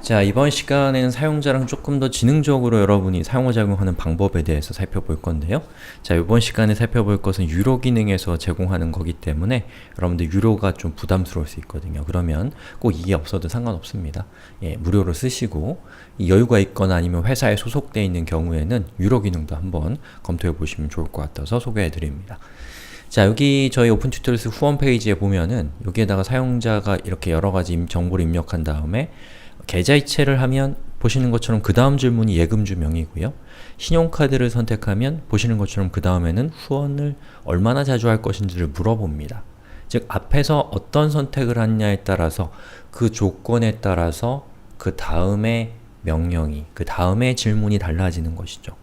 자, 이번 시간에는 사용자랑 조금 더 지능적으로 여러분이 상호작용하는 방법에 대해서 살펴볼 건데요. 자, 이번 시간에 살펴볼 것은 유료 기능에서 제공하는 거기 때문에 여러분들 유료가 좀 부담스러울 수 있거든요. 그러면 꼭 이게 없어도 상관없습니다. 예, 무료로 쓰시고 이 여유가 있거나 아니면 회사에 소속되어 있는 경우에는 유료 기능도 한번 검토해 보시면 좋을 것 같아서 소개해 드립니다. 자, 여기 저희 오픈 튜토리얼스 후원 페이지에 보면은 여기에다가 사용자가 이렇게 여러가지 정보를 입력한 다음에 계좌이체를 하면 보시는 것처럼 그 다음 질문이 예금주명이고요. 신용카드를 선택하면 보시는 것처럼 그 다음에는 후원을 얼마나 자주 할 것인지를 물어봅니다. 즉, 앞에서 어떤 선택을 하느냐에 따라서 그 조건에 따라서 그 다음에 명령이, 그 다음에 질문이 달라지는 것이죠.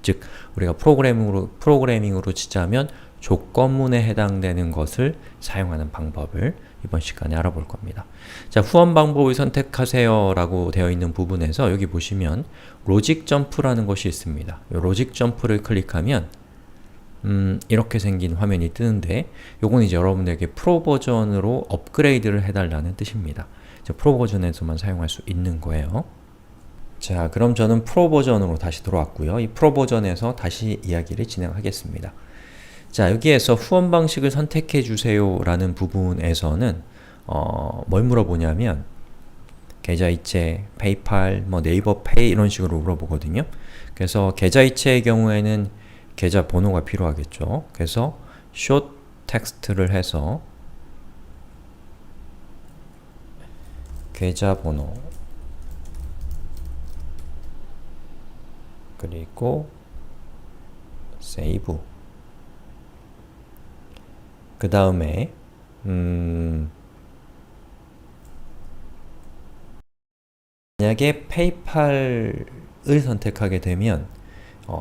즉, 우리가 프로그래밍으로 치자면 조건문에 해당되는 것을 사용하는 방법을 이번 시간에 알아볼 겁니다. 자, 후원 방법을 선택하세요 라고 되어 있는 부분에서 여기 보시면 로직 점프라는 것이 있습니다. 이 로직 점프를 클릭하면 이렇게 생긴 화면이 뜨는데 요건 이제 여러분들에게 프로 버전으로 업그레이드를 해달라는 뜻입니다. 프로 버전에서만 사용할 수 있는 거예요. 자, 그럼 저는 프로 버전으로 다시 돌아왔고요. 이 프로 버전에서 다시 이야기를 진행하겠습니다. 자, 여기에서 후원 방식을 선택해 주세요 라는 부분에서는 뭘 물어보냐면 계좌이체, 페이팔, 네이버 페이 이런 식으로 물어보거든요. 그래서 계좌이체의 경우에는 계좌 번호가 필요하겠죠. 그래서 short 텍스트를 해서 계좌 번호 그리고 세이브 그 다음에 만약에 페이팔을 선택하게 되면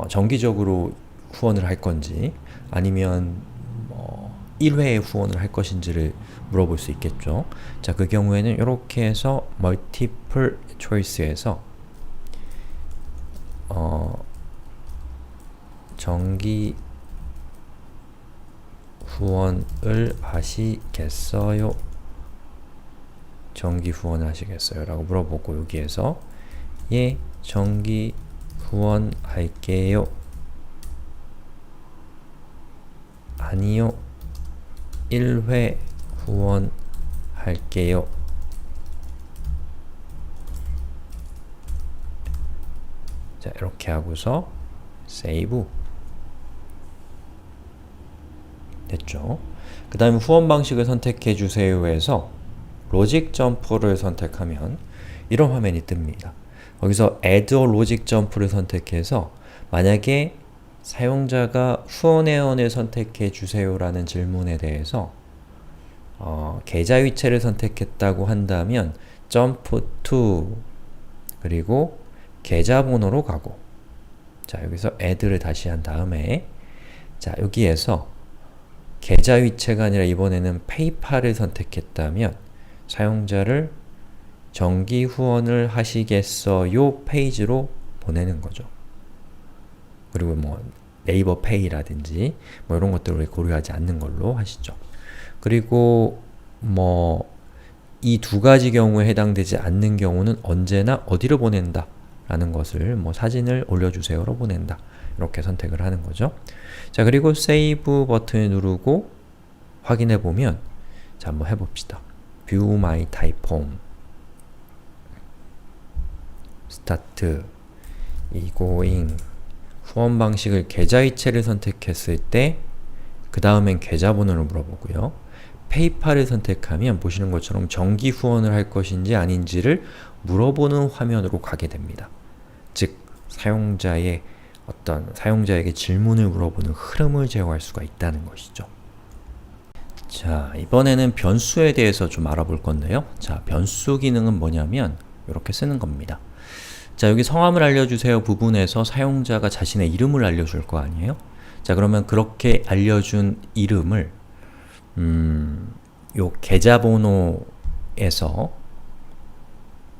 정기적으로 후원을 할 건지 아니면 1회에 후원을 할 것인지를 물어볼 수 있겠죠. 자, 그 경우에는 이렇게 해서 멀티플 초이스에서 정기 후원을 하시겠어요? 정기 후원을 하시겠어요? 라고 물어보고 여기에서 예, 정기 후원할게요. 아니요, 1회 후원할게요. 자, 이렇게 하고서 세이브 됐죠? 그 다음에 후원 방식을 선택해 주세요에서 로직 점프를 선택하면 이런 화면이 뜹니다. 여기서 add a logic jump를 선택해서 만약에 사용자가 후원회원을 선택해 주세요 라는 질문에 대해서 계좌이체를 선택했다고 한다면 jump to 그리고 계좌번호로 가고 자, 여기서 add를 다시 한 다음에 자, 여기에서 계좌이체가 아니라 이번에는 페이팔을 선택했다면 사용자를 정기 후원을 하시겠어요 페이지로 보내는 거죠. 그리고 네이버 페이라든지 이런 것들을 고려하지 않는 걸로 하시죠. 그리고 이 두 가지 경우에 해당되지 않는 경우는 언제나 어디로 보낸다 라는 것을 사진을 올려주세요로 보낸다 이렇게 선택을 하는 거죠. 자, 그리고 세이브 버튼을 누르고 확인해 보면 자, 한번 해봅시다. View my type form 스타트 이고잉 후원 방식을 계좌이체를 선택했을 때 그 다음엔 계좌번호를 물어보고요. 페이팔을 선택하면 보시는 것처럼 정기 후원을 할 것인지 아닌지를 물어보는 화면으로 가게 됩니다. 즉, 사용자에게 질문을 물어보는 흐름을 제어할 수가 있다는 것이죠. 자, 이번에는 변수에 대해서 좀 알아볼 건데요. 자, 변수 기능은 뭐냐면 이렇게 쓰는 겁니다. 자, 여기 성함을 알려주세요 부분에서 사용자가 자신의 이름을 알려줄 거 아니에요? 자, 그러면 그렇게 알려준 이름을 요 계좌번호에서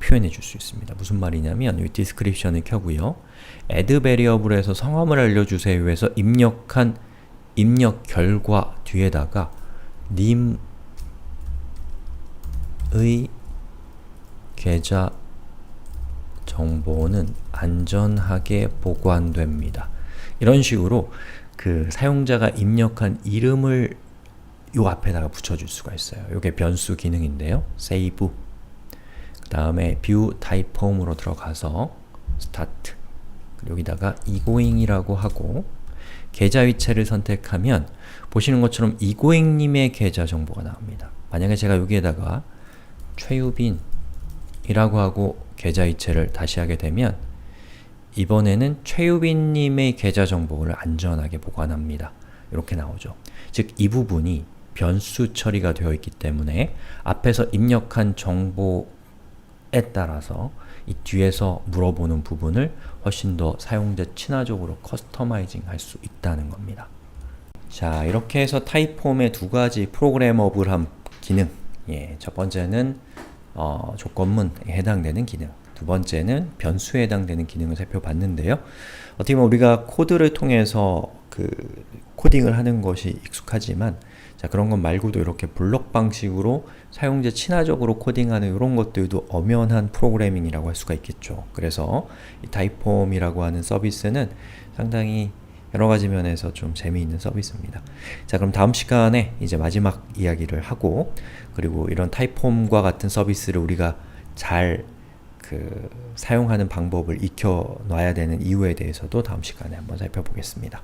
표현해 줄 수 있습니다. 무슨 말이냐면 이 디스크립션을 켜고요. add variable에서 성함을 알려주세요 해서 입력한 입력 결과 뒤에다가 님의 계좌 정보는 안전하게 보관됩니다. 이런 식으로 그 사용자가 입력한 이름을 요 앞에다가 붙여줄 수가 있어요. 이게 변수 기능인데요. save. 그 다음에 view type form으로 들어가서 start. 여기다가 egoing이라고 하고 계좌 위치를 선택하면 보시는 것처럼 egoing님의 계좌 정보가 나옵니다. 만약에 제가 여기에다가 최유빈이라고 하고 계좌 이체를 다시 하게 되면 이번에는 최유빈님의 계좌 정보를 안전하게 보관합니다. 이렇게 나오죠. 즉, 이 부분이 변수 처리가 되어 있기 때문에 앞에서 입력한 정보에 따라서 이 뒤에서 물어보는 부분을 훨씬 더 사용자 친화적으로 커스터마이징 할 수 있다는 겁니다. 자, 이렇게 해서 타입폼의 두 가지 프로그래머블한 기능, 첫 번째는 조건문에 해당되는 기능, 두 번째는 변수에 해당되는 기능을 살펴봤는데요. 어떻게 보면 우리가 코드를 통해서 그 코딩을 하는 것이 익숙하지만 자, 그런 것 말고도 이렇게 블록 방식으로 사용자 친화적으로 코딩하는 이런 것들도 엄연한 프로그래밍이라고 할 수가 있겠죠. 그래서 이 타입폼이라고 하는 서비스는 상당히 여러가지 면에서 좀 재미있는 서비스입니다. 자, 그럼 다음 시간에 이제 마지막 이야기를 하고 그리고 이런 타입폼과 같은 서비스를 우리가 잘 사용하는 방법을 익혀 놔야 되는 이유에 대해서도 다음 시간에 한번 살펴보겠습니다.